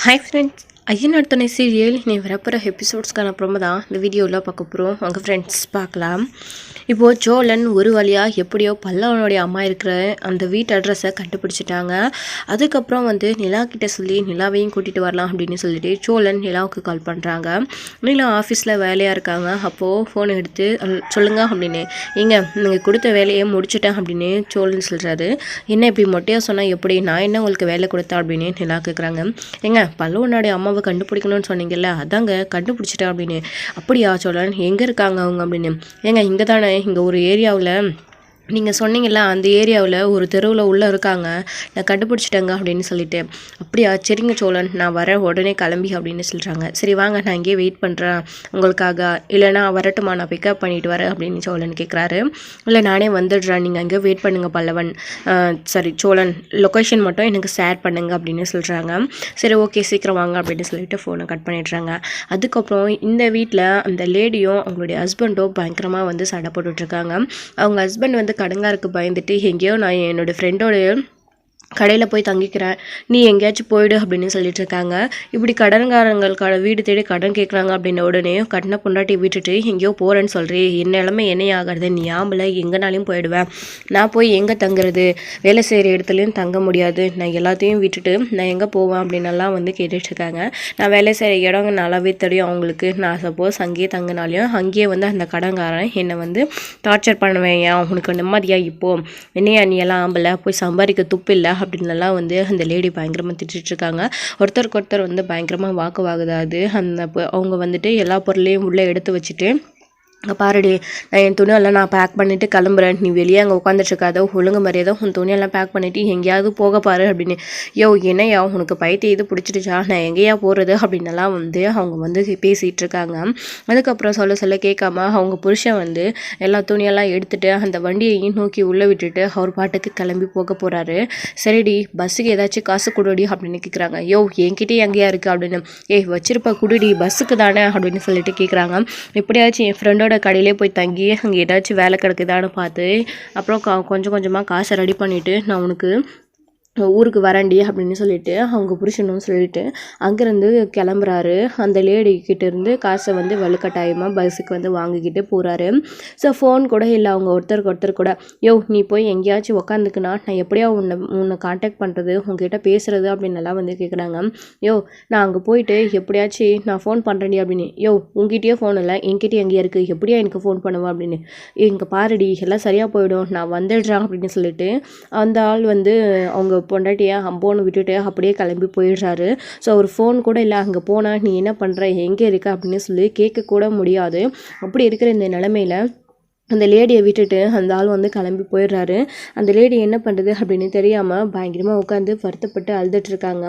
Hi friends, Ayyanar துணை serial நீ வரப்போகிற எபிசோட்ஸ்க்கான அப்புறமா தான் இந்த வீடியோவில் பார்க்க போகிறோம். உங்கள் ஃப்ரெண்ட்ஸ் பார்க்கலாம். இப்போது சோழன் ஒரு வழியாக எப்படியோ பல்லவனுடைய அம்மா இருக்கிற அந்த வீட்டு அட்ரஸை கண்டுபிடிச்சிட்டாங்க. அதுக்கப்புறம் நிலா கிட்டே சொல்லி நிலாவையும் கூட்டிகிட்டு வரலாம் அப்படின்னு சொல்லிட்டு சோழன் நிலாவுக்கு கால் பண்ணுறாங்க. நிலா ஆஃபீஸில் வேலையாக இருக்காங்க. அப்போது ஃபோன் எடுத்து சொல்லுங்கள் அப்படின்னு, நீங்கள் கொடுத்த வேலையை முடிச்சிட்டேன் அப்படின்னு சோழன் சொல்கிறாரு. என்ன இப்படி மொட்டையாக சொன்னால் எப்படி, நான் என்ன உங்களுக்கு வேலை கொடுத்தேன் அப்படின்னு நிலா கேட்குறாங்க. பல்லவனுடைய அம்மா கண்டுபிடிக்கணும்னு சொன்னீங்கல்ல, அதாங்க கண்டுபிடிச்சிட்டேன் அப்படின்னு. அப்படியா சோழன், எங்கே இருக்காங்க அவங்க அப்படின்னு. இங்கே தானே, இங்கே ஒரு ஏரியாவில் நீங்கள் சொன்னீங்கல்ல, அந்த ஏரியாவில் ஒரு தெருவில் உள்ளே இருக்காங்க, நான் கண்டுபிடிச்சிட்டேங்க அப்படின்னு சொல்லிட்டு. அப்படியா, சரிங்க சோழன், நான் வரேன் உடனே கிளம்பி அப்படின்னு சொல்கிறாங்க. சரி வாங்க, நான் இங்கேயே வெயிட் பண்ணுறேன் உங்களுக்காக, இல்லைனா வரட்டுமா, நான் பிக்கப் பண்ணிட்டு வரேன் அப்படின்னு சோழன் கேட்குறாரு. இல்லை நானே வந்துடுறேன், நீங்கள் அங்கேயே வெயிட் பண்ணுங்கள் பல்லவன், சரி சோழன் லொக்கேஷன் மட்டும் எனக்கு ஷேர் பண்ணுங்க அப்படின்னு சொல்கிறாங்க. சரி ஓகே சீக்கிரம் வாங்க அப்படின்னு சொல்லிட்டு ஃபோனை கட் பண்ணிடுறாங்க. அதுக்கப்புறம் இந்த வீட்டில் அந்த லேடியும் அவங்களுடைய ஹஸ்பண்டும் பயங்கரமாக சண்டை போட்டுட்ருக்காங்க. அவங்க ஹஸ்பண்ட் கடங்காருக்கு பயந்துட்டு எங்கேயோ நான் என்னோடய ஃப்ரெண்டோட கடையில் போய் தங்கிக்கிறேன், நீ எங்கேயாச்சும் போயிடு அப்படின்னு சொல்லிட்டு இருக்காங்க. இப்படி கடன்காரங்கள் வீடு தேடி கடன் கேட்குறாங்க அப்படின்ன உடனே கட்டின பொண்டாட்டி விட்டுட்டு எங்கேயோ போகிறேன்னு சொல்கிறேன், என் நிலமை என்ன ஆகிறது, நீ ஆம்பளை எங்கேனாலையும் போயிடுவேன், நான் போய் எங்கே தங்குறது, வேலை செய்கிற இடத்துலையும் தங்க முடியாது, நான் எல்லாத்தையும் விட்டுட்டு நான் எங்கே போவேன் அப்படின்னலாம் கேட்டுட்ருக்காங்க. நான் வேலை செய்கிற இடம் நல்லாவே தெரியும் அவங்களுக்கு, நான் சப்போஸ் அங்கேயே தங்கினாலையும் அங்கேயே அந்த கடன்காரன் என்னை டார்ச்சர் பண்ணுவேன், உனக்கு நிம்மதியாக இப்போது என்னையா நீ எல்லாம் ஆம்பளை போய் சம்பாதிக்க துப்பு இல்லை அப்படின்லாம் அந்த லேடி பயங்கரமாக திட்டிருக்காங்க. ஒருத்தருக்கு ஒருத்தர் பயங்கரமாக வாக்குவாகுதாது. அவங்க எல்லா பொருளையும் உள்ளே எடுத்து வச்சுட்டு, அங்கே பாருடி, நான் என் துணியெல்லாம் நான் பேக் பண்ணிவிட்டு கிளம்புறேன், நீ வெளியே அங்கே உட்காந்துட்ருக்காதோ, ஒழுங்கு மரியாதை உன் துணியெல்லாம் பேக் பண்ணிவிட்டு எங்கேயாவது போக பாரு அப்படின்னு. என்னையா உனக்கு பைத்தியம் இது பிடிச்சிடுச்சா, நான் எங்கேயா போகிறது அப்படின்னலாம் அவங்க பேசிகிட்டு இருக்காங்க. அதுக்கப்புறம் சொல்ல கேட்காம அவங்க புருஷன் எல்லா துணியெல்லாம் எடுத்துகிட்டு அந்த வண்டியையும் நோக்கி உள்ளே விட்டுட்டு அவர் பாட்டுக்கு கிளம்பி போக போகிறாரு. சரிடி, பஸ்ஸுக்கு ஏதாச்சும் காசு கொடுடி அப்படின்னு கேட்குறாங்க. என்கிட்டே எங்கேயா இருக்குது அப்படின்னு. வச்சிருப்பா குடுடி, பஸ்ஸுக்கு தானே அப்படின்னு சொல்லிட்டு கேட்குறாங்க. எப்படியாச்சும் என் ஃப்ரெண்டோட கடையிலே போய் தங்கி அங்கே ஏதாச்சும் வேலை கிடக்குதான்னு பார்த்து அப்புறம் கொஞ்சம் கொஞ்சமாக காசை ரெடி பண்ணிவிட்டு நான் உனக்கு ஊருக்கு வரண்டி அப்படின்னு சொல்லிட்டு அவங்க புருஷனும் சொல்லிட்டு அங்கேருந்து கிளம்புறாரு. அந்த லேடிக்கிட்ட இருந்து காசை வலுக்கட்டாயமாக பஸ்ஸுக்கு வாங்கிக்கிட்டு போகிறாரு. ஸோ ஃபோன் கூட இல்லை அவங்க ஒருத்தருக்கு ஒருத்தர் கூட. நீ போய் எங்கேயாச்சும் உக்காந்துக்குனா நான் எப்படியா உன்னை காண்டாக்ட் பண்ணுறது, உங்ககிட்ட பேசுகிறது அப்படின்னலாம் கேட்குறாங்க. நான் அங்கே போயிட்டு எப்படியாச்சும் நான் ஃபோன் பண்ணுறேன்டி அப்படின்னு. உங்ககிட்டயே ஃபோன் இல்லை, என்கிட்ட எங்கேயா இருக்குது, எப்படியா எனக்கு ஃபோன் பண்ணுவேன் அப்படின்னு. இங்கே பாருடி, எல்லாம் சரியாக போயிடும், நான் வந்துடுறேன் அப்படின்னு சொல்லிட்டு அந்த ஆள் அவங்க பொண்டாட்டியா அம்போன்னு விட்டுட்டு அப்படியே கிளம்பி போயிடுறாரு. ஸோ ஒரு ஃபோன் கூட இல்லை, அங்கே போனால் நீ என்ன பண்ணுற, எங்கே இருக்க அப்படின்னு சொல்லி கேட்க கூட முடியாது. அப்படி இருக்கிற இந்த நிலமையில அந்த லேடியை விட்டுட்டு அந்த ஆள் கிளம்பி போயிடுறாரு. அந்த லேடி என்ன பண்ணுறது அப்படின்னு தெரியாமல் பயங்கரமாக உட்காந்து வருத்தப்பட்டு அழுதுட்ருக்காங்க.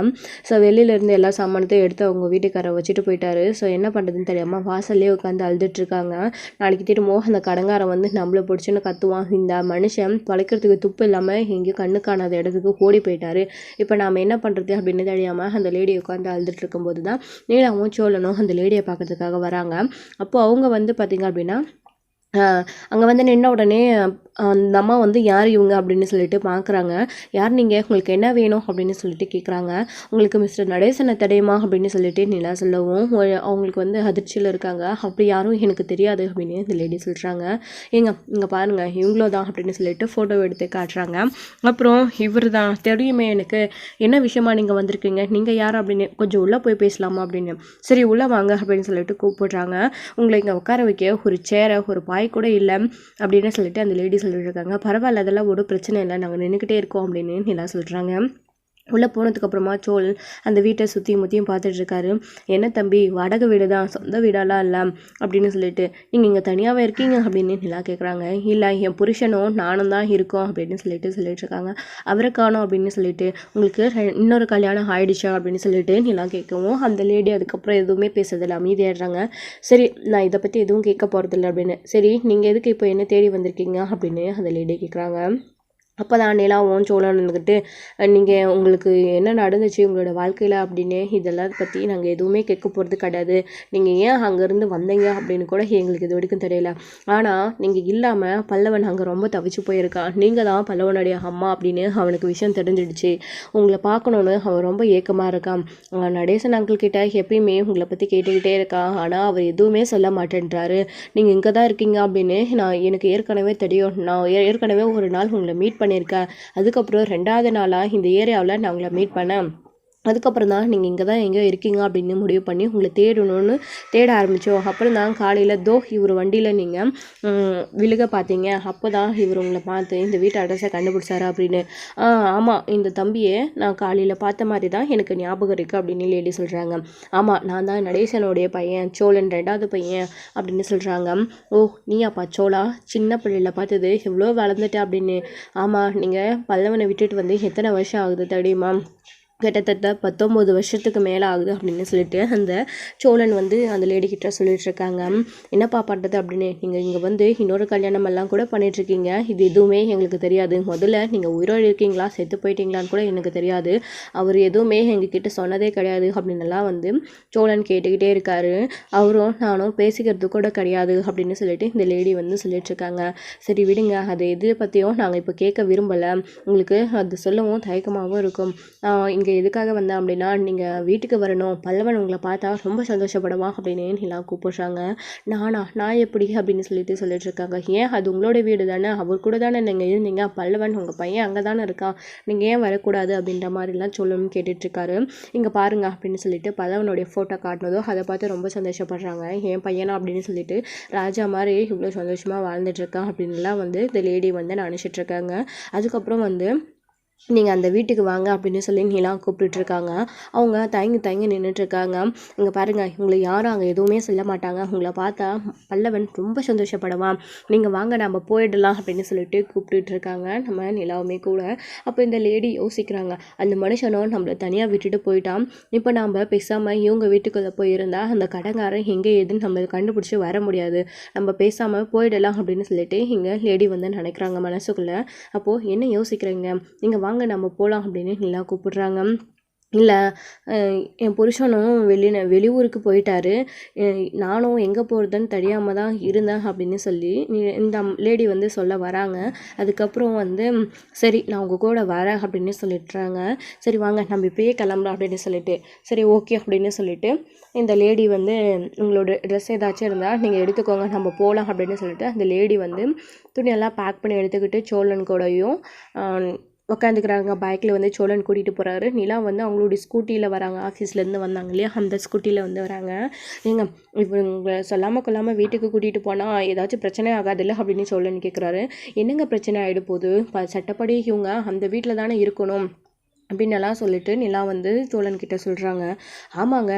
ஸோ வெளியிலேருந்து எல்லா சாமானத்தையும் எடுத்து அவங்க வீட்டுக்காரை வச்சுட்டு போயிட்டாரு. ஸோ என்ன பண்ணுறதுன்னு தெரியாமல் வாசல்லே உட்காந்து அழுதுட்ருக்காங்க. நாளைக்கு திரும்ப அந்த கடங்காரம் நம்மளை பிடிச்சின்னு கத்துவான், இந்த மனுஷன் பழைக்கிறதுக்கு துப்பு இல்லாமல் எங்கேயும் கண்ணு காணாத இடத்துக்கு ஓடி போயிட்டாரு, இப்போ நாம் என்ன பண்ணுறது அப்படின்னு தெரியாமல் அந்த லேடியை உட்காந்து அழுதுட்டு இருக்கும்போது தான் நீலாவும் சோழனும் அந்த லேடியை பார்க்கறதுக்காக வராங்க. அப்போது அவங்க பார்த்திங்க அப்படின்னா அங்கே நின்ன உடனே அந்த அம்மா யார் இவங்க அப்படின்னு சொல்லிட்டு பார்க்குறாங்க. யார் நீங்கள், உங்களுக்கு என்ன வேணும் அப்படின்னு சொல்லிட்டு கேட்குறாங்க. உங்களுக்கு மிஸ்டர் நடேசனை தெரியுமா அப்படின்னு சொல்லிட்டு நிலா சொல்லவும் அவங்களுக்கு அதிர்ச்சியில் இருக்காங்க. அப்படி யாரும் எனக்கு தெரியாது அப்படின்னு இந்த லேடி சொல்கிறாங்க. இங்கே பாருங்கள் இவங்களோ தான் அப்படின்னு சொல்லிட்டு ஃபோட்டோ எடுத்து காட்டுறாங்க. அப்புறம் இவர் தான் தெரியுமே எனக்கு, என்ன விஷயமா நீங்கள் வந்திருக்கீங்க, நீங்கள் யார் அப்படின்னு, கொஞ்சம் உள்ளே போய் பேசலாமா அப்படின்னு. சரி உள்ளே வாங்க அப்படின்னு சொல்லிட்டு கூப்பிடுறாங்க. உங்களை இங்கே உட்கார வைக்க ஒரு சேரை ஒரு பாய் கூட இல்லை அப்படின்னு சொல்லிட்டு அந்த லேடி சொல்லிட்டு இருக்காங்க. பரவாயில்ல, அதெல்லாம் ஒரு பிரச்சனை இல்லை, நாங்கள் நின்றுக்கிட்டே இருக்கோம் அப்படின்னு நிலா சொல்கிறாங்க. உள்ளே போனதுக்கப்புறமா சோழன் அந்த வீட்டை சுற்றி முற்றியும் பார்த்துட்ருக்காரு. என்ன தம்பி, வாடகை வீடு தான், சொந்த வீடெல்லாம் இல்லை அப்படின்னு சொல்லிட்டு, நீங்கள் இங்கே தனியாகவே இருக்கீங்க அப்படின்னு நிலா கேட்குறாங்க. இல்லை, என் புருஷனும் நானும் தான் இருக்கோம் அப்படின்னு சொல்லிட்டுருக்காங்க. அவரை காணோம் அப்படின்னு சொல்லிட்டு, உங்களுக்கு இன்னொரு கல்யாணம் ஆயிடுச்சா அப்படின்னு சொல்லிட்டு நிலா கேட்கவும் அந்த லேடி அதுக்கப்புறம் எதுவுமே பேசுறதில்லை, அமைதியாடுறாங்க. சரி, நான் இதை பற்றி எதுவும் கேட்க போகிறதில்ல அப்படின்னு. சரி, நீங்கள் எதுக்கு இப்போ என்ன தேடி வந்திருக்கீங்க அப்படின்னு அந்த லேடி கேட்குறாங்க. அப்போ தான் நிலாவும் சோழன் இருந்துக்கிட்டு நீங்கள் உங்களுக்கு என்ன நடந்துச்சு உங்களோட வாழ்க்கையில் அப்படின்னு இதெல்லாம் பற்றி நாங்கள் எதுவுமே கேட்க போகிறது கிடையாது. நீங்கள் ஏன் அங்கேருந்து வந்தீங்க அப்படின்னு கூட எங்களுக்கு இது வரைக்கும் தெரியல. ஆனால் நீங்கள் இல்லாமல் பல்லவன் அங்கே ரொம்ப தவிச்சு போயிருக்கான். நீங்கள் தான் பல்லவனுடைய அம்மா அப்படின்னு அவனுக்கு விஷயம் தெரிஞ்சிடுச்சு. உங்களை பார்க்கணுன்னு அவன் ரொம்ப ஏக்கமாக இருக்கான். நடேசன் அங்கிள் கிட்ட எப்பயுமே உங்களை பற்றி கேட்டுக்கிட்டே இருக்கான். ஆனால் அவர் எதுவுமே சொல்ல மாட்டேன்றாரு. நீங்கள் இங்கே தான் இருக்கீங்க அப்படின்னு எனக்கு ஏற்கனவே தெரியும். நான் ஏற்கனவே ஒரு நாள் உங்களை மீட் பண்ணியிருக்கேன். அதுக்கப்புறம் 2வது நாளாக இந்த ஏரியாவில் நான் உங்களை மீட் பண்ணேன். அதுக்கப்புறம் தான் நீங்கள் இங்கே தான் எங்கேயோ இருக்கீங்க அப்படின்னு முடிவு பண்ணி உங்களை தேடணும்னு தேட ஆரம்பித்தோம். அப்புறம் தான் காலையில் இவர் வண்டியில் நீங்கள் விழுக பார்த்தீங்க. அப்போ தான் இவர் உங்களை பார்த்து இந்த வீட்டு அட்ரஸை கண்டுபிடிச்சாரா அப்படின்னு. ஆமாம், இந்த தம்பியை நான் காலையில் பார்த்த மாதிரி தான் எனக்கு ஞாபகம் இருக்குது அப்படின்னு லேடி சொல்கிறாங்க. ஆமாம், நான் தான் நடேசனுடைய பையன், சோழன் 2வது பையன் அப்படின்னு சொல்கிறாங்க. ஓ, நீயாப்பா சோழா, சின்ன பிள்ளையில் பார்த்தது எவ்வளோ வளர்ந்துட்ட அப்படின்னு. ஆமாம், நீங்கள் பல்லவனை விட்டுட்டு வந்து எத்தனை வருஷம் ஆகுது தெரியுமா? கிட்டத்தட்ட 19 வருஷத்துக்கு மேலே ஆகுது அப்படின்னு சொல்லிட்டு அந்த சோழன் வந்து அந்த லேடிக்கிட்ட சொல்லிட்டு இருக்காங்க. என்னப்பா பண்ணுறது அப்படின்னு. நீங்கள் இங்கே வந்து இன்னொரு கல்யாணம் எல்லாம் கூட பண்ணிகிட்ருக்கீங்க. இது எதுவுமே எங்களுக்கு தெரியாது. முதல்ல நீங்கள் உயிரோடு இருக்கீங்களா செத்து போயிட்டீங்களான்னு கூட எனக்கு தெரியாது. அவர் எதுவுமே எங்ககிட்ட சொன்னதே கிடையாது அப்படின்னுலாம் வந்து சோழன் கேட்டுக்கிட்டே இருக்காரு. அவரும் நானும் பேசிக்கிறது கூட கிடையாது அப்படின்னு சொல்லிட்டு இந்த லேடி வந்து சொல்லிட்டுருக்காங்க. சரி விடுங்க, அது எது பற்றியும் நாங்கள் இப்போ கேட்க விரும்பலை. உங்களுக்கு அது சொல்லவும் தயக்கமாகவும் இருக்கும். இங்கே எதுக்காக வந்தேன் அப்படின்னா, நீங்கள் வீட்டுக்கு வரணும், பல்லவன் உங்களை பார்த்தா ரொம்ப சந்தோஷப்படுவான் அப்படின்னு எல்லாம் கூப்பிடுறாங்க. நான் எப்படி அப்படின்னு சொல்லிட்டு இருக்காங்க. ஏன், அது உங்களோட வீடு தானே, அவர் கூட தானே நீங்கள் இருந்தீங்க, பல்லவன் உங்கள் பையன் அங்கே தானே இருக்கான், நீங்கள் ஏன் வரக்கூடாது அப்படின்ற மாதிரிலாம் சொல்லணும்னு கேட்டுட்ருக்காரு. இங்கே பாருங்க அப்படின்னு சொல்லிட்டு பல்லவனுடைய ஃபோட்டோ காட்டினதோ அதை பார்த்து ரொம்ப சந்தோஷப்படுறாங்க. என் பையனா அப்படின்னு சொல்லிட்டு ராஜா மாதிரி இவ்வளோ சந்தோஷமாக வாழ்ந்துட்டுருக்கான் அப்படின்லாம் வந்து இந்த லேடி வந்து நினச்சிட்ருக்காங்க. அதுக்கப்புறம் வந்து நீங்கள் அந்த வீட்டுக்கு வாங்க அப்படின்னு சொல்லி நீலாம் கூப்பிட்டுருக்காங்க. அவங்க தயங்கி நின்றுட்டுருக்காங்க. இங்கே பாருங்கள், உங்களை யாரும் அங்கே எதுவுமே சொல்ல மாட்டாங்க. உங்களை பார்த்தா பல்லவன் ரொம்ப சந்தோஷப்படுவான். நீங்கள் வாங்க நம்ம போயிடலாம் அப்படின்னு சொல்லிட்டு கூப்பிட்டுருக்காங்க நம்ம நிலாவுமே கூட. அப்போ இந்த லேடி யோசிக்கிறாங்க, அந்த மனுஷனும் நம்மளை தனியாக விட்டுட்டு போயிட்டான். இப்போ நம்ம பேசாமல் இவங்க வீட்டுக்குள்ளே போயிருந்தால் அந்த கடங்காரன் எங்கே எதுன்னு நம்ம கண்டுபிடிச்சி வர முடியாது. நம்ம பேசாமல் போயிடலாம் அப்படின்னு சொல்லிட்டு இங்கே லேடி வந்து நினைக்கிறாங்க மனசுக்குள்ளே. அப்போது என்ன யோசிக்கிறீங்க, நீங்கள் வாங்க நம்ம போகலாம் அப்படின்னு நிலா கூப்பிடுறாங்க. இல்லை, என் புருஷனும் வெளியூருக்கு போயிட்டாரு, நானும் எங்கே போகிறதுன்னு தெரியாமல் தான் இருந்தேன் அப்படின்னு சொல்லி இந்த லேடி வந்து சொல்ல வராங்க. அதுக்கப்புறம் வந்து சரி நான் உங்கள் கூட வரேன் அப்படின்னு சொல்லிட்டுறாங்க. சரி வாங்க நம்ம இப்போயே கிளம்பலாம் அப்படின்னு சொல்லிட்டு, சரி ஓகே அப்படின்னு சொல்லிட்டு இந்த லேடி வந்து உங்களோட ட்ரெஸ் ஏதாச்சும் இருந்தால் நீங்கள் எடுத்துக்கோங்க, நம்ம போகலாம் அப்படின்னு சொல்லிட்டு அந்த லேடி வந்து துணியெல்லாம் பேக் பண்ணி எடுத்துக்கிட்டு சோழன் கூடயும் உட்காந்துக்கிறாங்க. பைக்கில் வந்து சோழன் கூட்டிகிட்டு போகிறாரு. நிலா வந்து அவங்களுடைய ஸ்கூட்டியில் வராங்க. ஆஃபீஸ்லேருந்து வந்தாங்க இல்லையா, அந்த ஸ்கூட்டியில் வந்து வராங்க. ஏங்க, இப்போ உங்களை சொல்லாமல் கொள்ளாமல் வீட்டுக்கு கூட்டிகிட்டு போனால் ஏதாச்சும் பிரச்சனை ஆகாதில்ல அப்படின்னு சோழன் கேட்குறாரு. என்னங்க பிரச்சனை ஆகிட போகுது, சட்டப்படி இவங்க அந்த வீட்டில் தானே இருக்கணும் அப்படின்னெல்லாம் சொல்லிட்டு நிலா வந்து சோழன்கிட்ட சொல்கிறாங்க. ஆமாங்க,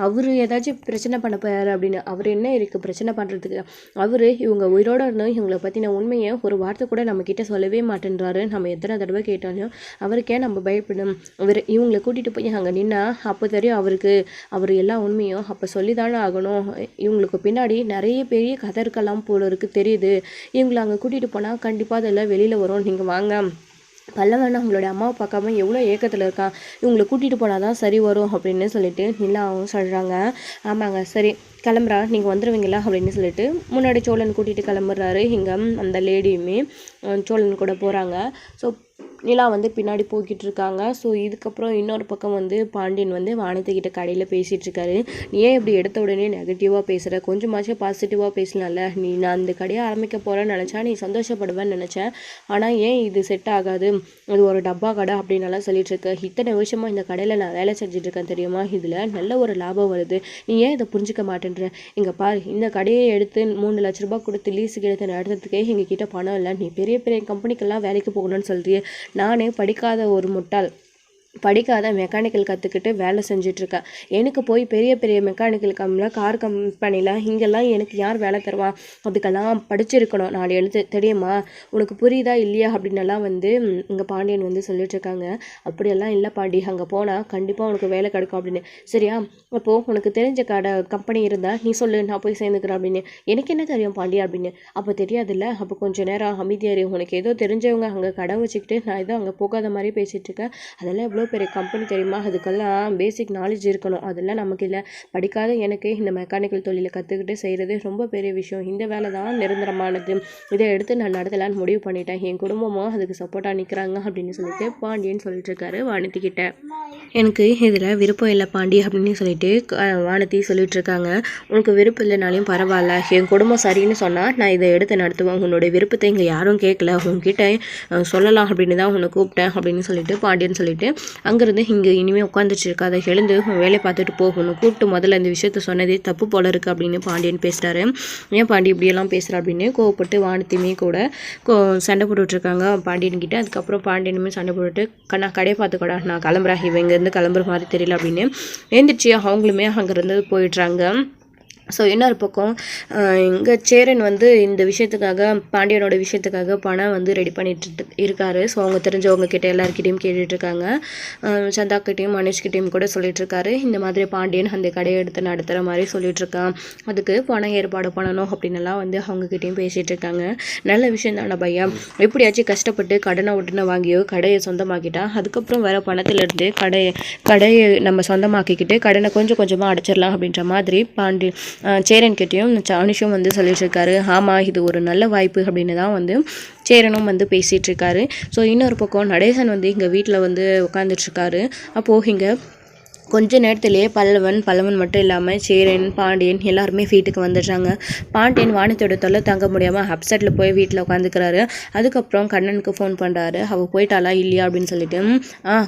அவர் ஏதாச்சும் பிரச்சனை பண்ண போகிறாரு அப்படின்னு. அவர் என்ன இருக்குது பிரச்சனை பண்ணுறதுக்கு, அவர் இவங்க உயிரோடு இருந்தோம் இவங்களை பற்றின உண்மையை ஒரு வார்த்தை கூட நம்மக்கிட்ட சொல்லவே மாட்டேன்றாரு. நம்ம எத்தனை தடவை கேட்டாலும் அவருக்கே நம்ம பயப்படும். இவங்களை கூட்டிகிட்டு போய் அங்கே நின்னா அப்போ தெரியும் அவருக்கு, அவர் எல்லா உண்மையும் அப்போ சொல்லி தானே ஆகணும். இவங்களுக்கு பின்னாடி நிறைய பெரிய கதை இருக்கலாம் போல இருக்குது தெரியுது. இவங்களை அங்கே கூட்டிகிட்டு போனால் கண்டிப்பாக அதெல்லாம் வெளியில் வரும். நீங்கள் வாங்க, பல்லவன் அவங்களோட அம்மாவை பார்க்காம எவ்வளோ ஏக்கத்தில் இருக்கான், இவங்களை கூட்டிகிட்டு போனால் தான் சரி வரும் அப்படின்னு சொல்லிட்டு நிலாவும் சொல்கிறாங்க. ஆமாங்க, சரி கிளம்புறா, நீங்கள் வந்துடுவீங்களா அப்படின்னு சொல்லிட்டு முன்னாடி சோழன் கூட்டிகிட்டு கிளம்புறாரு. இங்கே அந்த லேடியுமே சோழன் கூட போகிறாங்க. ஸோ நிலா வந்து பின்னாடி போய்கிட்டு இருக்காங்க. ஸோ இதுக்கப்புறம் இன்னொரு பக்கம் வந்து பாண்டியன் வந்து வானத்துக்கிட்ட கடையில் பேசிகிட்டு இருக்காரு. நீ ஏன் இப்படி எடுத்த உடனே நெகட்டிவாக பேசுகிற, கொஞ்சமாச்சும் பாசிட்டிவாக பேசலாம்ல, நான் அந்த கடையை ஆரம்பிக்க போகிறேன்னு நினச்சா நீ சந்தோஷப்படுவேன்னு நினச்சேன், ஆனால் ஏன் இது செட் ஆகாது, இது ஒரு டப்பா கடை அப்படின்னலாம் சொல்லிட்டுருக்க. இத்தனை வருஷமாக இந்த கடையில் நான் வேலை செஞ்சுட்ருக்கேன் தெரியுமா, இதில் நல்ல ஒரு லாபம் வருது, நீ ஏன் இதை புரிஞ்சிக்க மாட்டேன்ற. இங்கே பாரு, இந்த கடையை எடுத்து 3 லட்ச ரூபா கொடுத்து லீஸுக்கு எடுத்து நடத்துறதுக்கே எங்ககிட்ட பணம் இல்லை, நீ பெரிய பெரிய கம்பெனிக்கெல்லாம் வேலைக்கு போகணும்னு சொல்றியே, நானே படிக்காத ஒரு முட்டாள், படிக்காத மெக்கானிக்கல் கற்றுக்கிட்டு வேலை செஞ்சிட்ருக்கா. எனக்கு போய் பெரிய பெரிய மெக்கானிக்கல் கம்பெனியில் கார் கம்பெனியில் இங்கெல்லாம் எனக்கு யார் வேலை தருவா? அதுக்கெல்லாம் படிச்சிருக்கணும் 4 எழுத்து தெரியுமா? உனக்கு புரியுதா இல்லையா அப்படின்னெல்லாம் வந்து இங்கே பாண்டியன் வந்து சொல்லிட்டுருக்காங்க. அப்படியெல்லாம் இல்லை பாண்டி, அங்கே போனால் கண்டிப்பாக உனக்கு வேலை கிடைக்கும் அப்படின்னு. சரியா, அப்போது உனக்கு தெரிஞ்ச கம்பெனி இருந்தால் நீ சொல்லு, நான் போய் சேர்ந்துக்கிறேன் அப்படின்னு. எனக்கு என்ன தெரியும் பாண்டி அப்படின்னு. அப்போ தெரியாதுல்ல, அப்போ கொஞ்சம் நேரம் அமைதியாரு. உனக்கு ஏதோ தெரிஞ்சவங்க அங்கே கடை வச்சுக்கிட்டு நான் ஏதோ அங்கே போகாத மாதிரி பேசிகிட்டு இருக்கேன். அதெல்லாம் எவ்வளோ பெரிய கம்பெனி தெரியுமா? அதுக்கெல்லாம் பேசிக் நாலேஜ் இருக்கணும். அதெல்லாம் நமக்கு இல்லை. படிக்காத எனக்கு இந்த மெக்கானிக்கல் தொழிலை கற்றுக்கிட்டு செய்கிறது ரொம்ப பெரிய விஷயம். இந்த வேலை தான் நிரந்தரமானது. இதை எடுத்து நான் நடத்தலான்னு முடிவு பண்ணிட்டேன். என் குடும்பமும் அதுக்கு சப்போர்ட்டாக நிற்கிறாங்க அப்படின்னு சொல்லிட்டு பாண்டியன்னு சொல்லிட்டு இருக்காரு வானதி கிட்ட. எனக்கு இதில் விருப்பம் இல்லை பாண்டி அப்படின்னு சொல்லிட்டு வானதி சொல்லிட்டு இருக்காங்க. உனக்கு விருப்பம் இல்லைனாலையும் பரவாயில்ல, என் குடும்பம் சரின்னு சொன்னால் நான் இதை எடுத்து நடத்துவேன். உன்னோட விருப்பத்தை இங்கே யாரும் கேட்கல, உங்ககிட்ட சொல்லலாம் அப்படின்னு தான் உன்னை கூப்பிட்டேன் அப்படின்னு சொல்லிட்டு பாண்டியன்னு சொல்லிட்டு அங்கேருந்து இங்கே இனிமேல் உட்காந்துட்டு இருக்காத, எழுந்து வேலையை பார்த்துட்டு போகணும், கூப்பிட்டு முதல்ல இந்த விஷயத்த சொன்னதே தப்பு போல இருக்குது அப்படின்னு பாண்டியன் பேசுகிறாரு. ஏன் பாண்டி இப்படியெல்லாம் பேசுகிறா அப்படின்னு கோவப்பட்டு வானத்தியுமே கூட சண்டை போட்டுட்ருக்காங்க பாண்டியன்கிட்ட. அதுக்கப்புறம் பாண்டியனுமே சண்டை போட்டுட்டு நான் கடையை பார்த்துக்கடா, நான் கிளம்புறேன், இவங்க கிளம்புற மாதிரி தெரியல அப்படின்னு எழுந்திரிச்சு அவங்களுமே அங்கேருந்து போயிடுறாங்க. ஸோ இன்னொரு பக்கம் இங்கே சேரன் வந்து இந்த விஷயத்துக்காக பாண்டியனோட விஷயத்துக்காக பணம் வந்து ரெடி பண்ணிட்டு இருக்காரு. ஸோ அவங்க தெரிஞ்சவங்க கிட்டே எல்லாருக்கிட்டையும் கேட்டுட்ருக்காங்க. சந்தாக்கிட்டையும் மனுஷ்கிட்டையும் கூட சொல்லிட்டுருக்காரு, இந்த மாதிரி பாண்டியன் அந்த கடையை எடுத்து நடத்துகிற மாதிரி சொல்லிகிட்ருக்கான், அதுக்கு பணம் ஏற்பாடு பண்ணணும் அப்படின்னுலாம் வந்து அவங்கக்கிட்டையும் பேசிகிட்டு இருக்காங்க. நல்ல விஷயம் தானே பையா, எப்படியாச்சும் கஷ்டப்பட்டு கடனை உடனே வாங்கியோ கடையை சொந்தமாக்கிட்டா அதுக்கப்புறம் வர பணத்திலேருந்து கடையை நம்ம சொந்தமாக்கிக்கிட்டு கடனை கொஞ்சம் கொஞ்சமாக அடைச்சிடலாம் அப்படின்ற மாதிரி சேரன்கிட்டையும் அனுஷும் வந்து சொல்லிட்டு இருக்காரு. ஆமாம், இது ஒரு நல்ல வாய்ப்பு அப்படின்னு தான் வந்து சேரனும் வந்து பேசிகிட்டு இருக்காரு. ஸோ இன்னொரு பக்கம் நடேசன் வந்து இங்கே வீட்டில் வந்து உட்காந்துட்ருக்காரு. அப்போது இங்கே கொஞ்ச நேரத்திலேயே பல்லவன் மட்டும் இல்லாமல் சேரன் பாண்டியன் எல்லாருமே வீட்டுக்கு வந்துடுறாங்க. பாண்டியன் வானத்தோட தொல்லை தங்க முடியாமல் அப்செட்டில் போய் வீட்டில் உட்காந்துக்கிறாரு. அதுக்கப்புறம் கண்ணனுக்கு ஃபோன் பண்ணுறாரு. அவள் போயிட்டாளா இல்லையா அப்படின்னு சொல்லிட்டு,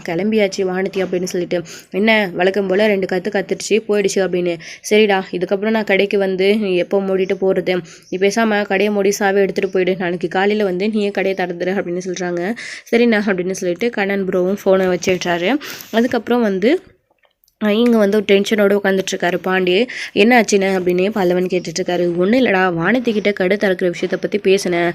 கிளம்பியாச்சு வானத்தி அப்படின்னு சொல்லிட்டு, என்ன வழக்கம் போல் 2 கற்றுடுச்சு போயிடுச்சு அப்படின்னு. சரிடா, இதுக்கப்புறம் நான் கடைக்கு வந்து எப்போ மூடிட்டு போகிறது, நீ பேசாமல் கடையை மூடி சாவே எடுத்துகிட்டு போயிடு, நாளைக்கு காலையில் வந்து நீயே கடையை திறந்துரு அப்படின்னு சொல்கிறாங்க. சரிண்ணா அப்படின்னு சொல்லிட்டு கண்ணன் ப்ரோவும் ஃபோனை வச்சு விட்றாரு. அதுக்கப்புறம் வந்து இங்கே வந்து ஒரு டென்ஷனோடு உட்காந்துட்ருக்காரு பாண்டியே. என்ன ஆச்சுன்னு அப்படின்னு பல்லவன் கேட்டுட்ருக்காரு. ஒன்றும் இல்லைடா, வானத்திக்கிட்ட கடை திறக்கிற விஷயத்தை பற்றி பேசினேன்,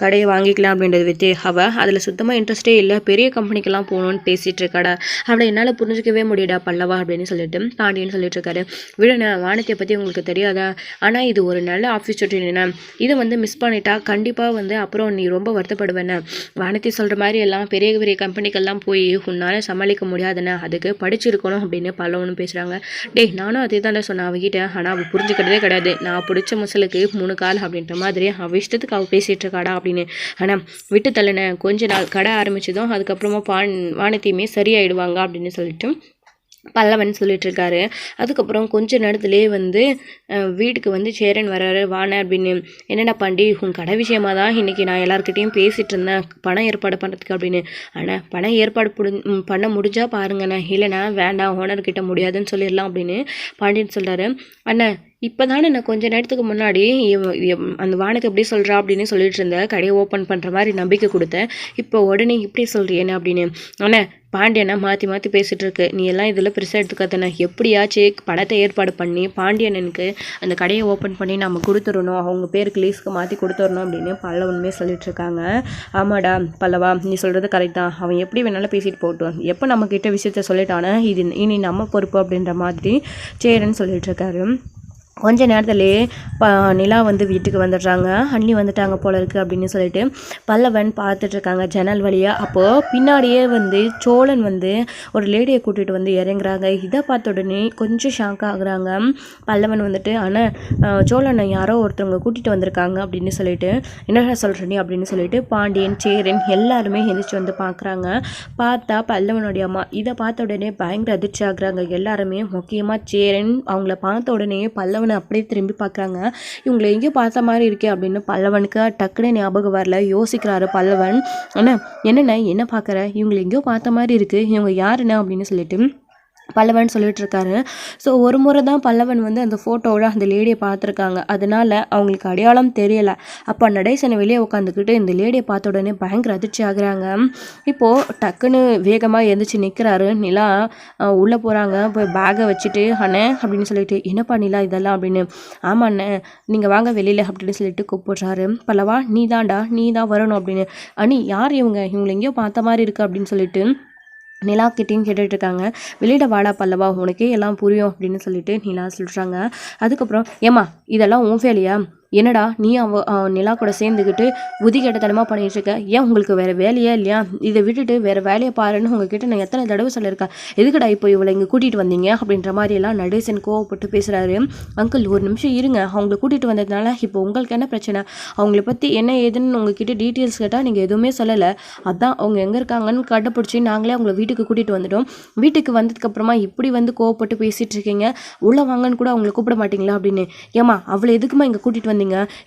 கடையை வாங்கிக்கலாம் அப்படின்றது வித்து அவள் அதில் சுத்தமாக இன்ட்ரெஸ்டே இல்லை, பெரிய கம்பெனிக்கெல்லாம் போகணுன்னு பேசிகிட்டு இருக்காடா, அவளை என்னால் புரிஞ்சிக்கவே முடியடா பல்லவா அப்படின்னு சொல்லிட்டு பாண்டியன்னு சொல்லிட்டுருக்காரு. விடுண்ணா, வானத்தியை பற்றி உங்களுக்கு தெரியாதா, ஆனால் இது ஒரு நல்ல ஆப்பர்ச்சுனிட்டினா, இதை வந்து மிஸ் பண்ணிட்டா கண்டிப்பாக வந்து அப்புறம் நீ ரொம்ப வருத்தப்படுவேண்ணே. வானத்தி சொல்கிற மாதிரி எல்லாம் பெரிய பெரிய கம்பெனிக்கெல்லாம் போய் உன்னால் சமாளிக்க முடியாதுண்ணே, அதுக்கு படிச்சிருக்கணும் அப்படின்னு பல்லவனும் பேசுகிறாங்க. டேய், நானும் அதே தானே சொன்னேன் அவகிட்ட, ஆனால் அவள் புரிஞ்சுக்கிறதே கிடையாது, நான் பிடிச்ச முசலுக்கு 3 கால் அப்படின்ற மாதிரி அவள் இஷ்டத்துக்கு அவள் பேசிகிட்டு இருக்காடா அப்படின்னு. ஆனால் விட்டு தள்ளின கொஞ்ச நாள் கடை ஆரம்பிச்சதும் அதுக்கப்புறமா வானத்தையுமே சரியாயிடுவாங்க அப்படின்னு சொல்லிட்டு பல்லவன் சொல்லிட்டு இருக்காரு. அதுக்கப்புறம் கொஞ்ச நேரத்துலேயே வந்து வீட்டுக்கு வந்து சேரன் வர்றாரு. வான அப்படின்னு. என்னடா பாண்டி, உன் கடை விஷயமா தான் இன்றைக்கி நான் எல்லாருக்கிட்டையும் பேசிகிட்டு இருந்தேன் பணம் ஏற்பாடு பண்ணுறதுக்கு அப்படின்னு. ஆனால் பணம் ஏற்பாடு பண்ண முடிஞ்சால் பாருங்கண்ணே, இல்லைண்ணா வேண்டாம், ஓனர்கிட்ட முடியாதுன்னு சொல்லிடலாம் அப்படின்னு பாண்டியன் சொல்கிறாரு. அண்ணன், இப்போ தானே நான் கொஞ்சம் நேரத்துக்கு முன்னாடி அந்த வானுக்கு எப்படி சொல்கிறா அப்படின்னு சொல்லிட்டு இருந்தேன், கடையை ஓப்பன் பண்ணுற மாதிரி நம்பிக்கை கொடுத்தேன், இப்போ உடனே இப்படி சொல்கிறேன்னு அப்படின்னு. ஆனால் பாண்டியனை மாற்றி பேசிகிட்டு இருக்கு, நீ எல்லாம் இதில் பெருசாக எடுத்துக்காத்தன, எப்படியாச்சும் பணத்தை ஏற்பாடு பண்ணி பாண்டியனுக்கு அந்த கடையை ஓப்பன் பண்ணி நம்ம கொடுத்துடணும், அவங்க பேருக்கு லீஸ்க்கு மாற்றி கொடுத்துடணும் அப்படின்னு பல்லவனுமே சொல்லிட்டு இருக்காங்க. ஆமாடா பல்லவா, நீ சொல்கிறது கரெக்ட் தான், அவன் எப்படி வேணாலும் பேசிட்டு போகட்டும், எப்போ நம்மக்கிட்ட விஷயத்த சொல்லிட்டானே இது இனி நம்ம பொறுப்பு அப்படின்ற மாதிரி சேரன்னு சொல்லிட்டு இருக்காரு. கொஞ்ச நேரத்துலேயே நிலா வந்து வீட்டுக்கு வந்துடுறாங்க. அண்ணி வந்துட்டாங்க போல இருக்குது அப்படின்னு சொல்லிட்டு பல்லவன் பார்த்துட்ருக்காங்க ஜன்னல் வழியாக. அப்போது பின்னாடியே வந்து சோழன் வந்து ஒரு லேடியை கூட்டிகிட்டு வந்து இறங்குறாங்க. இதை பார்த்த உடனே கொஞ்சம் ஷாக் ஆகுறாங்க. பல்லவன் வந்துட்டு, ஆனால் சோழனை யாரோ ஒருத்தவங்க கூட்டிகிட்டு வந்திருக்காங்க அப்படின்னு சொல்லிட்டு, என்னடா சொல்கிற நீ அப்படின்னு சொல்லிட்டு பாண்டியன் சேரன் எல்லாருமே எந்திரிச்சு வந்து பார்க்குறாங்க. பார்த்தா பல்லவனுடைய அம்மா. இதை பார்த்த உடனே பயங்கர அதிர்ச்சி ஆகுறாங்க எல்லாருமே. முக்கியமாக சேரன் அவங்கள பார்த்த உடனே பல்லவன் அப்படியே திரும்பி பார்க்குறாங்க. இவங்களை எங்கேயோ பார்த்த மாதிரி இருக்கே அப்படின்னு பல்லவனுக்கு டக்குனு ஞாபகம் வரல. யோசிக்கிறாரு பல்லவன். என்ன பார்க்குற, இவங்களை எங்கேயோ பார்த்த மாதிரி இருக்குது, இவங்க யாருன்னு அப்படின்னு சொல்லிட்டு பல்லவன் சொல்லிட்டு இருக்காரு. ஸோ ஒரு முறை தான் பல்லவன் வந்து அந்த ஃபோட்டோவோட அந்த லேடியை பார்த்துருக்காங்க. அதனால அவங்களுக்கு அடையாளம் தெரியலை. அப்போ நடேசனை வெளியே உட்காந்துக்கிட்டு இந்த லேடியை பார்த்த உடனே பயங்கர அதிர்ச்சி ஆகுறாங்க. இப்போது டக்குன்னு வேகமாக எழுந்திரிச்சு நிற்கிறாரு. நிலா உள்ளே போகிறாங்க. போய் பேக்கை வச்சுட்டு அண்ணே அப்படின்னு சொல்லிட்டு, என்னப்பா நிலா இதெல்லாம் அப்படின்னு. ஆமாம் அண்ணே நீங்கள் வாங்க வெளியில் அப்படின்னு சொல்லிட்டு கூப்பிடுறாரு. பல்லவா நீ தான்டா, நீ தான் வரணும் அப்படின்னு. அண்ணி யார் இவங்களை எங்கேயோ பார்த்த மாதிரி இருக்குது அப்படின்னு சொல்லிட்டு நிலா கிட்டேயும் கேட்டுட்ருக்காங்க. வெளியிட வாடா பல்லவா, உனக்கே எல்லாம் புரியும் அப்படின்னு சொல்லிட்டு நிலா சொல்கிறாங்க. அதுக்கப்புறம் ஏம்மா இதெல்லாம் உன் வேலையா, என்னடா நீ நிலா கூட சேர்ந்துக்கிட்டு புதி கெட்டத்தனமாக பண்ணிகிட்டு இருக்க, ஏன் உங்களுக்கு வேறு வேலையே இல்லையா, இதை விட்டுட்டு வேறு வேலையை பாருன்னு உங்ககிட்ட நான் எத்தனை தடவை சொல்லியிருக்கேன், எதுக்கடா இப்போ இவளை இங்கே கூட்டிகிட்டு வந்தீங்க அப்படின்ற மாதிரியெல்லாம் நடேசன் கோவப்பட்டு பேசுகிறாரு. அங்கிள் ஒரு நிமிஷம் இருங்க, அவங்கள கூட்டிகிட்டு வந்ததுனால இப்போ உங்களுக்கு என்ன பிரச்சனை, அவங்கள பற்றி என்ன ஏதுன்னு உங்ககிட்ட டீட்டெயில்ஸ் கேட்டால் நீங்கள் எதுவுமே சொல்லலை, அதான் அவங்க எங்கே இருக்காங்கன்னு கண்டுபிடிச்சி நாங்களே அவங்கள வீட்டுக்கு கூட்டிகிட்டு வந்துட்டோம், வீட்டுக்கு வந்ததுக்கப்புறமா இப்படி வந்து கோவப்பட்டு பேசிகிட்டு இருக்கீங்க, உள்ளே வாங்கன்னு கூட அவங்கள கூப்பிட மாட்டிங்களா அப்படின்னு. ஏமா அவளை எதுக்குமா இங்கே கூட்டிகிட்டு வந்தீங்க,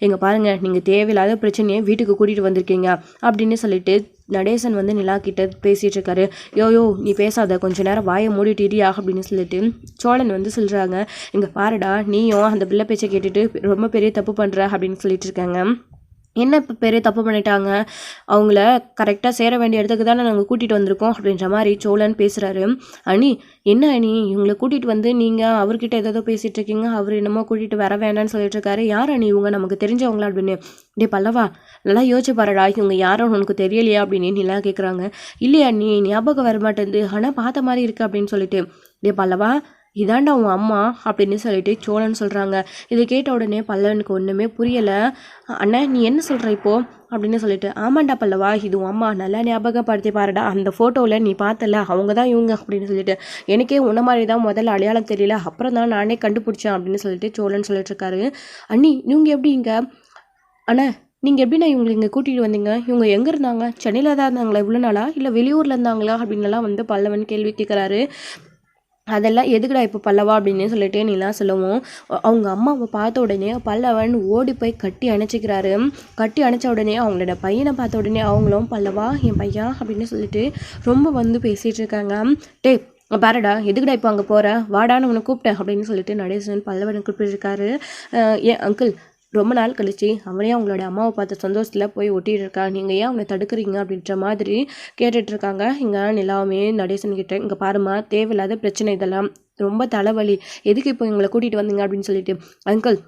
எங்க பாருங்க நீங்கள் தேவையில்லாத பிரச்சனையை வீட்டுக்கு கூட்டிகிட்டு வந்திருக்கீங்க அப்படின்னு சொல்லிட்டு நடேசன் வந்து நிலா கிட்ட பேசிகிட்டு இருக்காரு. யோயோ நீ பேசாத, கொஞ்ச நேரம் வாயை மூடிட்டியா அப்படின்னு சொல்லிட்டு சோழன் வந்து சொல்கிறாங்க. இங்கே பாருடா நீயும் அந்த பிள்ளை பேச்சை கேட்டுட்டு ரொம்ப பெரிய தப்பு பண்ணுற அப்படின்னு சொல்லிட்டு இருக்காங்க. என்ன இப்போ பெரிய தப்பு பண்ணிட்டாங்க, அவங்கள கரெக்டாக சேர வேண்டிய இடத்துக்கு தானே நாங்கள் கூட்டிகிட்டு வந்திருக்கோம் அப்படின்ற மாதிரி சோழன் பேசுகிறாரு. அனி என்ன அனி இவங்களை கூட்டிகிட்டு வந்து நீங்கள் அவர்கிட்ட ஏதோ பேசிகிட்டு இருக்கீங்க, அவர் என்னமோ கூட்டிகிட்டு வர வேண்டாம்னு சொல்லிட்டு இருக்காரு, யார் அனி இவங்க நமக்கு தெரிஞ்சவங்களா அப்படின்னு. டே பல்லவா நல்லா யோசிச்சு பாருடா, இவங்க யாரும் உனக்கு தெரியலையா அப்படின்னு நிலா கேட்குறாங்க. இல்லையா நீ ஞாபகம் வர மாட்டேங்குது, ஆனால் பார்த்த மாதிரி இருக்கு அப்படின்னு சொல்லிட்டு. டே பல்லவா இதாண்டா உன் அம்மா அப்படின்னு சொல்லிட்டு சோழன் சொல்கிறாங்க. இதை கேட்ட உடனே பல்லவனுக்கு ஒன்றுமே புரியலை. அண்ணன் நீ என்ன சொல்கிற இப்போது அப்படின்னு சொல்லிட்டு. ஆமாண்டா பல்லவா இது உன் அம்மா, நல்லா ஞாபகப்படுத்தி பாருடா, அந்த ஃபோட்டோவில் நீ பார்த்தல அவங்க தான் இவங்க அப்படின்னு சொல்லிட்டு. எனக்கே உன்ன மாதிரி தான் முதல்ல அடையாளம் தெரியல, அப்புறம் தான் நானே கண்டுபிடிச்சேன் அப்படின்னு சொல்லிட்டு சோழன் சொல்லிட்டு இருக்காரு. அண்ணி இவங்க எப்படி இங்கே, அண்ணா நீங்கள் எப்படின்னா இவங்களை இங்கே கூட்டிகிட்டு வந்தீங்க, இவங்க எங்கே இருந்தாங்க, சென்னையில் தான் இருந்தாங்களா இவ்வளோ நாளா, இல்லை வெளியூரில் இருந்தாங்களா அப்படின்லாம் வந்து பல்லவன் கேள்வி கேட்குறாரு. அதெல்லாம் எதுக்குடா இப்போ பல்லவா அப்படின்னு சொல்லிட்டு நீலாம் சொல்லவும், அவங்க அம்மாவை பார்த்த உடனே பல்லவன் ஓடி போய் கட்டி அணைச்சிக்கிறாரு. கட்டி அணைச்ச உடனே அவங்களோட பையனை பார்த்த உடனே அவங்களும் பல்லவா என் பையன் அப்படின்னு சொல்லிட்டு ரொம்ப வந்து பேசிகிட்டு இருக்காங்க. டே பாருடா எதுக்குடா இப்போ அங்கே போகிற, வாடான்னு உன்னை கூப்பிட்டேன் அப்படின்னு சொல்லிட்டு நடேசன் பல்லவனை கூப்பிட்டுருக்காரு. ஏன் அங்கிள் ரொம்ப நாள் கழிச்சு அவனே அவங்களோட அம்மாவை பார்த்த சந்தோஷத்தில் போய் ஒட்டிகிட்டு இருக்கா, நீங்கள் ஏன் அவனை தடுக்கிறீங்க அப்படின்ற மாதிரி கேட்டுட்ருக்காங்க. இங்கே நிலாவுமே நடேசன்கிட்ட, இங்கே பாருமா தேவையில்லாத பிரச்சனை இதெல்லாம் ரொம்ப தலைவலி, எதுக்கு இப்போ எங்களை கூட்டிகிட்டு வந்தீங்க அப்படின்னு சொல்லிட்டு. அங்கிள்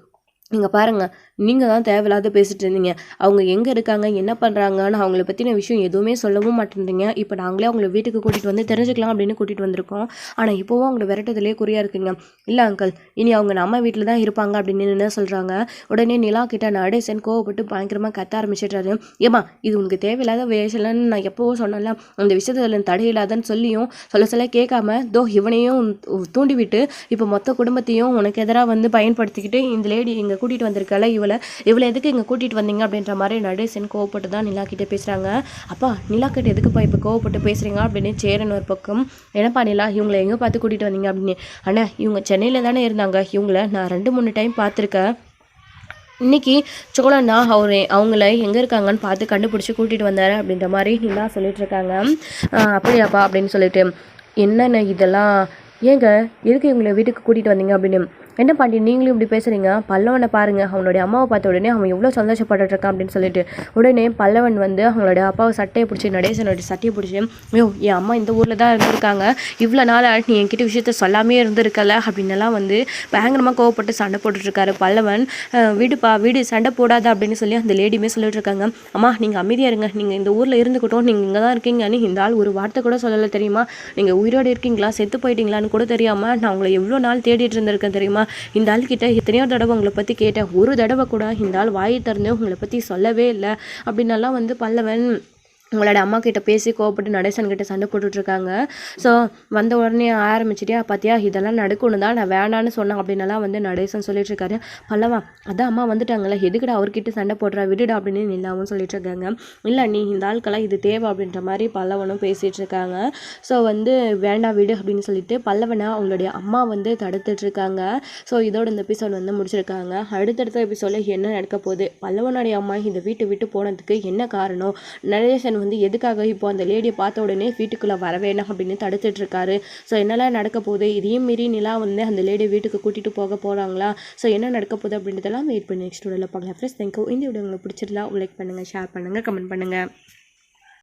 நீங்கள் பாருங்கள் நீங்கள் தான் தேவையில்லாத பேசிகிட்டு இருந்தீங்க, அவங்க எங்கே இருக்காங்க என்ன பண்ணுறாங்கன்னு அவங்கள பற்றின விஷயம் எதுவுமே சொல்லவும் மாட்டேன்றீங்க, இப்போ நாங்களே அவங்கள வீட்டுக்கு கூட்டிகிட்டு வந்து தெரிஞ்சுக்கலாம் அப்படின்னு கூட்டிகிட்டு வந்திருக்கோம், ஆனால் இப்போவும் அவங்கள விரட்டதுலேயே குறியாக இருக்குங்க. இல்லை அங்கிள் இனி அவங்க நம்ம வீட்டில் தான் இருப்பாங்க அப்படின்னு என்ன சொல்கிறாங்க. உடனே நிலா கிட்ட நடேசன் கோவப்பட்டு பயங்கரமாக கத்த ஆரம்பிச்சிடுறாரு. ஏமா இது உனக்கு தேவையில்லாத விஷயம்னு நான் எப்போவும் சொன்னல, அந்த விஷயத்தில் தடையில்லாதன்னு சொல்லியும் சொல்ல கேட்காம இவனையும் தூண்டிவிட்டு இப்போ மொத்த குடும்பத்தையும் உனக்கு எதிராக வந்து பயன்படுத்திக்கிட்டு இந்த லேடி எங்கள் கூட்டிகிட்டு வந்திருக்கல, இவளை எதுக்கு இங்கே கூட்டிகிட்டு வந்தீங்க அப்படின்ற மாதிரி நடேசன் கோவப்பட்டு தான் நிலா கிட்டே பேசுகிறாங்க. அப்பா நிலா கிட்ட எதுக்குப்பா இப்போ கோவப்பட்டு பேசுகிறீங்க அப்படின்னு சேரன் ஒரு பக்கம், என்னப்பா நிலா இவங்களை எங்கே பார்த்து கூட்டிகிட்டு வந்தீங்க அப்படின்னு. அண்ணா இவங்க சென்னையில் தானே இருந்தாங்க, இவங்கள நான் 2-3 டைம் பார்த்துருக்கேன், இன்றைக்கி சோழனா அவங்கள எங்கே இருக்காங்கன்னு பார்த்து கண்டுபிடிச்சி கூட்டிகிட்டு வந்தார் அப்படின்ற மாதிரி நிலா சொல்லிகிட்ருக்காங்க. அப்படியாப்பா அப்படின்னு சொல்லிட்டு, என்னென்ன இதெல்லாம் ஏங்க எதுக்கு இவங்களை வீட்டுக்கு கூட்டிகிட்டு வந்தீங்க அப்படின்னு. என்ன பாண்டி நீங்களும் இப்படி பேசுகிறீங்க, பல்லவனை பாருங்கள் அவனுடைய அம்மாவை பார்த்த உடனே அவன் எவ்வளோ சந்தோஷப்பட்டுருக்கான் அப்படின்னு சொல்லிட்டு. உடனே பல்லவன் வந்து அவங்களுடைய அப்பாவை சட்டையை பிடிச்சி நடேசனுடைய சட்டையை பிடிச்சி, ஐயோ என் அம்மா இந்த ஊரில் தான் இருந்திருக்காங்க, இவ்வளோ நாள் நீ என்கிட்ட விஷயத்த சொல்லாமே இருந்திருக்கல அப்படின்னலாம் வந்து பயங்கரமாக கோவப்பட்டு சண்டை போட்டுட்ருக்காரு பல்லவன். வீடுப்பா வீடு சண்டை போடாத அப்படின்னு சொல்லி அந்த லேடியுமே சொல்லிட்டு இருக்காங்க. அம்மா நீங்கள் அமைதியாக இருங்க, நீங்கள் இந்த ஊரில் இருந்துக்கிட்டோம், நீங்கள் இங்கே தான் இருக்கீங்கன்னு இந்த ஆள் ஒரு வார்த்தை கூட சொல்லலை தெரியுமா, நீங்கள் உயிரோடு இருக்கீங்களா செத்து போயிட்டீங்களான்னு கூட தெரியாமல் நான் உங்களை எவ்வளோ நாள் தேடிட்டு இருந்திருக்கேன் தெரியுமா, இந்த ஆள்கிட்ட எத்தனையோ தடவை உங்களை பற்றி கேட்டேன், ஒரு தடவை கூட இந்த ஆள் வாயை திறந்து உங்களை பற்றி சொல்லவே இல்லை அப்படின்னலாம் வந்து பல்லவன் உங்களோட அம்மா கிட்ட பேசி கோவப்பட்டு நடேசன்கிட்ட சண்டை போட்டுட்ருக்காங்க. ஸோ வந்த உடனே ஆரம்பிச்சிட்டியா பார்த்தியா இதெல்லாம் நடக்கணும் தான் நான் வேணான்னு சொன்னேன் அப்படின்னலாம் வந்து நடேசன் சொல்லிட்டுருக்காரு. பல்லவா அதான் அம்மா வந்துட்டாங்களே எதுக்கிட்ட அவர்கிட்ட சண்டை போடுறா விடுடா அப்படின்னு நில்லாவும் சொல்லிட்டுருக்காங்க. இல்லை நீ இந்த ஆட்கெல்லாம் இது தேவை அப்படின்ற மாதிரி பல்லவனும் பேசிகிட்ருக்காங்க. ஸோ வந்து வேண்டாம் விடு அப்படின்னு சொல்லிட்டு பல்லவனை அவங்களுடைய அம்மா வந்து தடுத்துட்ருக்காங்க. ஸோ இதோட இந்த எபிசோட் வந்து முடிச்சிருக்காங்க. அடுத்தடுத்த எபிசோடில் என்ன நடக்க போகுது, பல்லவனுடைய அம்மா இந்த வீட்டை விட்டு போனதுக்கு என்ன காரணம், நடேசன் வந்து எதுக்காக இப்போ அந்த லேடியை பார்த்த உடனே வீட்டுக்குள்ளே வர வேணாம் அப்படின்னு தடுத்துட்டு இருக்காரு. ஸோ என்னெல்லாம் நடக்க போகுது, இதையும் மீறி நிலா வந்து அந்த லேடியை வீட்டுக்கு கூட்டிகிட்டு போக போகிறாங்களா, ஸோ என்ன நடக்க போகுது அப்படின்றதெல்லாம் வெயிட் பண்ணி நெக்ஸ்ட் வீடியோவில் பார்க்கலாம் ஃப்ரெண்ட்ஸ். தேங்க்யூ. இந்த வீடியோ உங்களுக்கு பிடிச்சிருந்தா லைக் பண்ணுங்கள், ஷேர் பண்ணுங்கள், கமெண்ட் பண்ணுங்கள்.